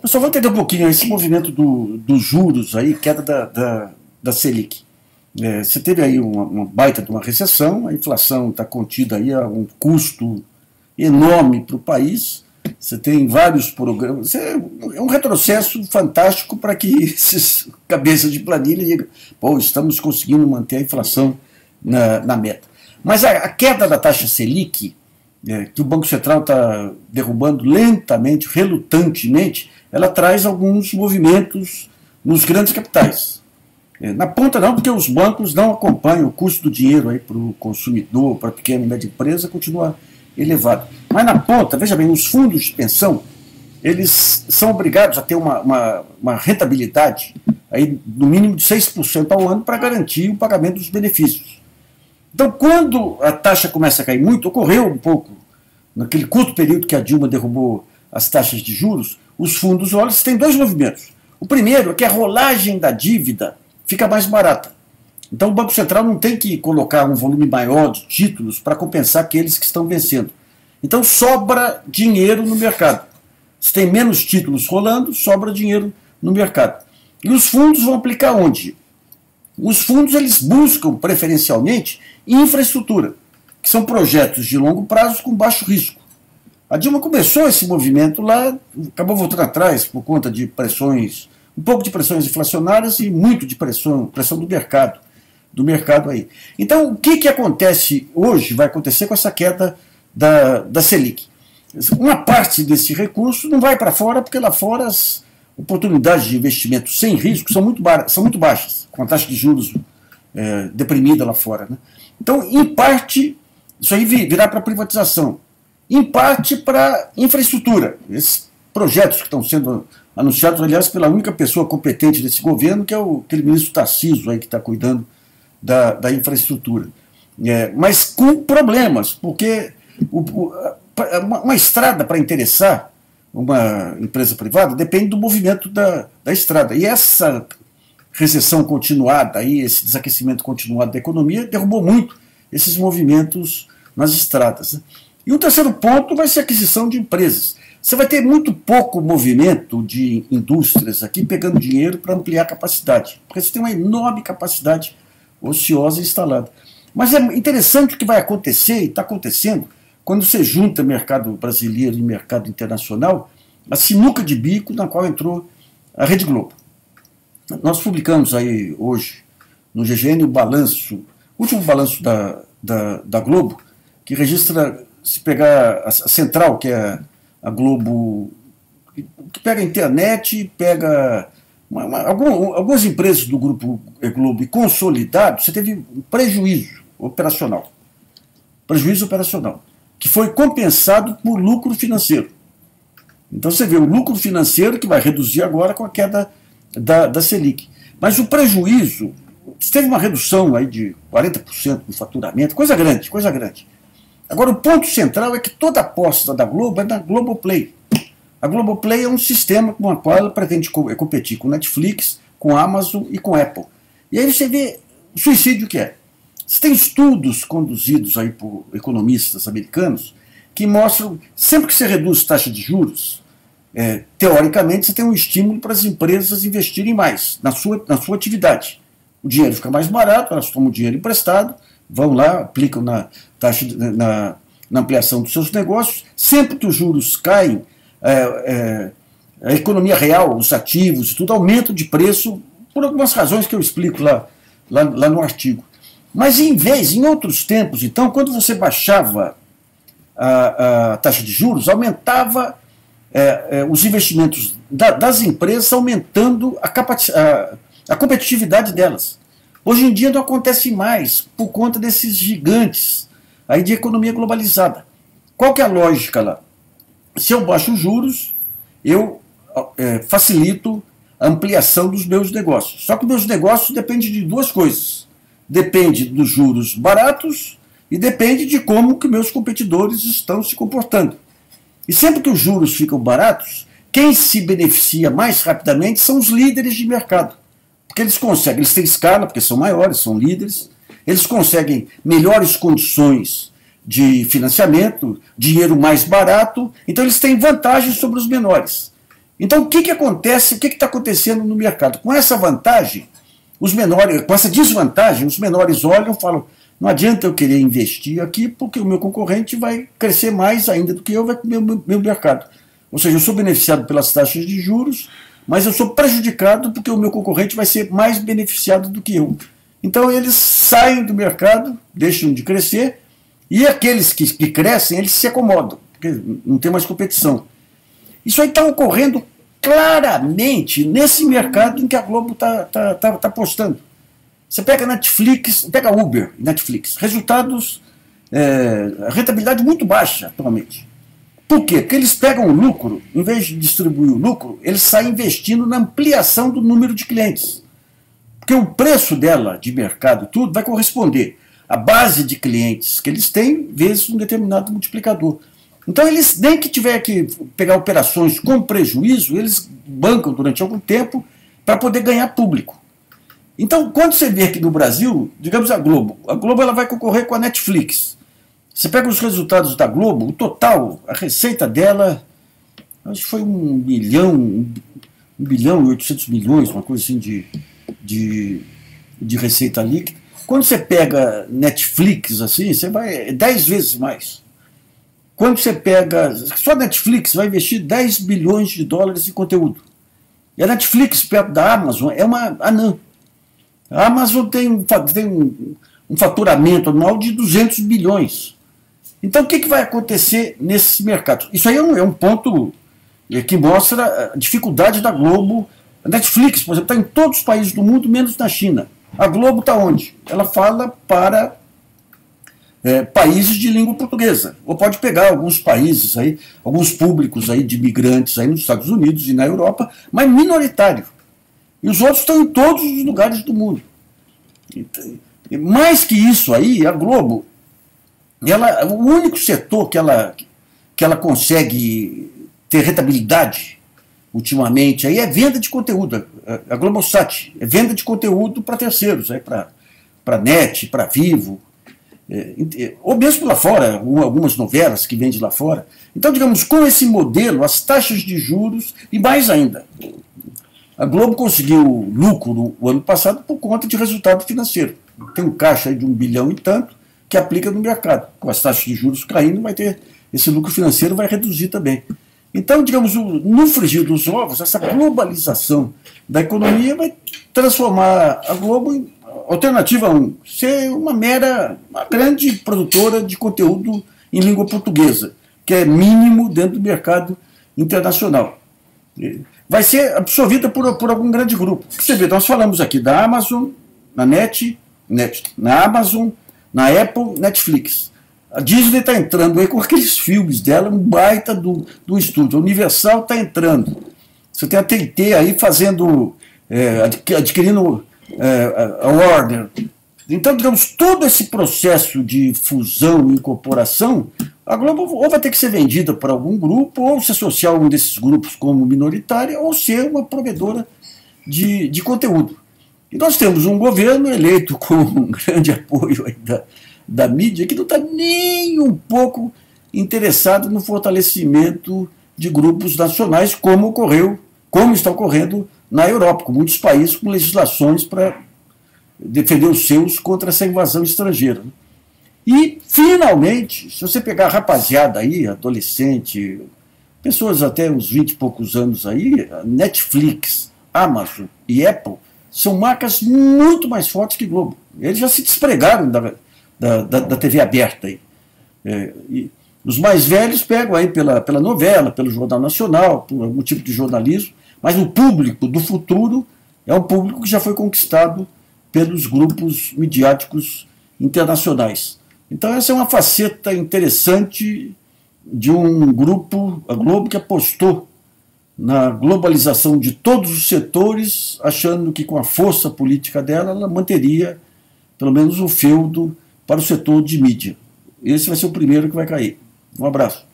Pessoal, vamos entender um pouquinho esse movimento dos juros aí, queda da Selic. Você teve aí uma baita de uma recessão, a inflação está contida aí a um custo enorme para o país, você tem vários programas, é um retrocesso fantástico para que esses cabeças de planilha digam, pô, estamos conseguindo manter a inflação na meta. Mas a queda da taxa Selic, que o Banco Central está derrubando lentamente, relutantemente, ela traz alguns movimentos nos grandes capitais. Na ponta não, porque os bancos não acompanham o custo do dinheiro para o consumidor, para a pequena e média empresa, continua elevado. Mas na ponta, veja bem, os fundos de pensão, eles são obrigados a ter uma rentabilidade aí, no mínimo de 6% ao ano para garantir o pagamento dos benefícios. Então, quando a taxa começa a cair muito, ocorreu um pouco, naquele curto período que a Dilma derrubou as taxas de juros, os fundos, olha, têm dois movimentos. O primeiro é que a rolagem da dívida fica mais barata. Então o Banco Central não tem que colocar um volume maior de títulos para compensar aqueles que estão vencendo. Então sobra dinheiro no mercado. Se tem menos títulos rolando, sobra dinheiro no mercado. E os fundos vão aplicar onde? Os fundos eles buscam preferencialmente infraestrutura, que são projetos de longo prazo com baixo risco. A Dilma começou esse movimento lá, acabou voltando atrás por conta de pressões, um pouco de pressões inflacionárias e muito de pressão do mercado aí. Então, o que acontece hoje, vai acontecer com essa queda da Selic? Uma parte desse recurso não vai para fora, porque lá fora as oportunidades de investimento sem risco são muito baixas, com a taxa de juros deprimida lá fora. Né? Então, em parte, isso aí virá para privatização, em parte para infraestrutura. Esses projetos que estão sendo anunciados, aliás, pela única pessoa competente desse governo, que é aquele ministro Tarcísio aí que está cuidando da infraestrutura. Mas com problemas, porque uma estrada para interessar uma empresa privada depende do movimento da estrada. E essa recessão continuada, aí, esse desaquecimento continuado da economia, derrubou muito esses movimentos nas estradas. Né? E o terceiro ponto vai ser a aquisição de empresas. Você vai ter muito pouco movimento de indústrias aqui pegando dinheiro para ampliar a capacidade, porque você tem uma enorme capacidade ociosa instalada. Mas é interessante o que vai acontecer, e está acontecendo, quando você junta mercado brasileiro e mercado internacional, a sinuca de bico na qual entrou a Rede Globo. Nós publicamos aí hoje no GGN o último balanço da Globo, que registra, se pegar a central, que é a Globo, que pega a internet, pega algumas empresas do grupo Globo e consolidado, você teve um prejuízo operacional, que foi compensado por lucro financeiro. Então você vê o lucro financeiro que vai reduzir agora com a queda da Selic. Mas o prejuízo, teve uma redução aí de 40% no faturamento, coisa grande. Agora o ponto central é que toda a aposta da Globo é na Globoplay. A Globoplay é um sistema com o qual ela pretende competir com Netflix, com Amazon e com Apple. E aí você vê o suicídio que é. Você tem estudos conduzidos aí por economistas americanos que mostram, sempre que você reduz taxa de juros, teoricamente você tem um estímulo para as empresas investirem mais na sua atividade. O dinheiro fica mais barato, elas tomam o dinheiro emprestado, vão lá, aplicam na ampliação dos seus negócios. Sempre que os juros caem, a economia real, os ativos, tudo aumenta de preço por algumas razões que eu explico lá no artigo. Mas em outros tempos, então, quando você baixava a taxa de juros, aumentava os investimentos das empresas, aumentando a competitividade delas. Hoje em dia não acontece mais, por conta desses gigantes aí de economia globalizada. Qual que é a lógica lá? Se eu baixo os juros, eu facilito a ampliação dos meus negócios. Só que meus negócios dependem de duas coisas. Depende dos juros baratos e depende de como que meus competidores estão se comportando. E sempre que os juros ficam baratos, quem se beneficia mais rapidamente são os líderes de mercado. Porque eles têm escala, porque são maiores, são líderes, eles conseguem melhores condições de financiamento, dinheiro mais barato, então eles têm vantagens sobre os menores. Então, o que, que acontece, o que está acontecendo no mercado? Com essa vantagem, os menores, com essa desvantagem, os menores olham e falam, não adianta eu querer investir aqui, porque o meu concorrente vai crescer mais ainda do que eu, vai comer o meu mercado. Ou seja, eu sou beneficiado pelas taxas de juros, mas eu sou prejudicado porque o meu concorrente vai ser mais beneficiado do que eu. Então eles saem do mercado, deixam de crescer, e aqueles que crescem, eles se acomodam, porque não tem mais competição. Isso aí está ocorrendo claramente nesse mercado em que a Globo está apostando. Você pega Netflix, pega Uber, Netflix, resultados, rentabilidade muito baixa atualmente. Por quê? Porque eles pegam o lucro, em vez de distribuir o lucro, eles saem investindo na ampliação do número de clientes. Porque o preço dela, de mercado e tudo, vai corresponder à base de clientes que eles têm, vezes um determinado multiplicador. Então, eles, nem que tiver que pegar operações com prejuízo, eles bancam durante algum tempo para poder ganhar público. Então, quando você vê aqui no Brasil, digamos a Globo ela vai concorrer com a Netflix. Você pega os resultados da Globo, o total, a receita dela, acho que foi 1 bilhão e 800 milhões, uma coisa assim de receita líquida. Quando você pega Netflix, assim, você vai 10 vezes mais. Quando você pega, só a Netflix vai investir 10 bilhões de dólares em conteúdo. E a Netflix, perto da Amazon, é uma anã. A Amazon tem um faturamento anual de 200 bilhões. Então, o que vai acontecer nesse mercado? Isso aí é um ponto que mostra a dificuldade da Globo. A Netflix, por exemplo, está em todos os países do mundo, menos na China. A Globo está onde? Ela fala para países de língua portuguesa. Ou pode pegar alguns países, aí, alguns públicos aí de imigrantes aí nos Estados Unidos e na Europa, mas minoritário. E os outros estão em todos os lugares do mundo. Mais que isso aí, a Globo, o único setor que ela consegue ter rentabilidade ultimamente aí é venda de conteúdo. A Globosat é venda de conteúdo para terceiros, para NET, para Vivo, ou mesmo lá fora, algumas novelas que vendem lá fora. Então, digamos, com esse modelo, as taxas de juros, e mais ainda, a Globo conseguiu lucro o ano passado por conta de resultado financeiro. Tem um caixa aí de 1 bilhão e tanto que aplica no mercado. Com as taxas de juros caindo, vai ter esse lucro financeiro vai reduzir também. Então, digamos, no frigir dos ovos, essa globalização da economia vai transformar a Globo em alternativa 1, ser uma grande produtora de conteúdo em língua portuguesa, que é mínimo dentro do mercado internacional. Vai ser absorvida por algum grande grupo. Você vê, nós falamos aqui da Amazon, na Amazon, na Apple, Netflix. A Disney está entrando aí com aqueles filmes dela, um baita do estúdio. A Universal está entrando. Você tem a TNT aí fazendo, adquirindo a Warner. Então, digamos, todo esse processo de fusão e incorporação, a Globo ou vai ter que ser vendida para algum grupo, ou se associar a um desses grupos como minoritária, ou ser uma provedora de conteúdo. E nós temos um governo eleito com um grande apoio aí da mídia, que não está nem um pouco interessado no fortalecimento de grupos nacionais, como está ocorrendo na Europa, com muitos países com legislações para defender os seus contra essa invasão estrangeira. E, finalmente, se você pegar a rapaziada aí, adolescente, pessoas até uns 20 e poucos anos aí, Netflix, Amazon e Apple são marcas muito mais fortes que Globo. Eles já se despregaram da TV aberta aí. E os mais velhos pegam aí pela novela, pelo Jornal Nacional, por algum tipo de jornalismo, mas o público do futuro é um público que já foi conquistado pelos grupos midiáticos internacionais. Então essa é uma faceta interessante de um grupo, a Globo, que apostou na globalização de todos os setores, achando que com a força política dela, ela manteria pelo menos o feudo para o setor de mídia. Esse vai ser o primeiro que vai cair. Um abraço.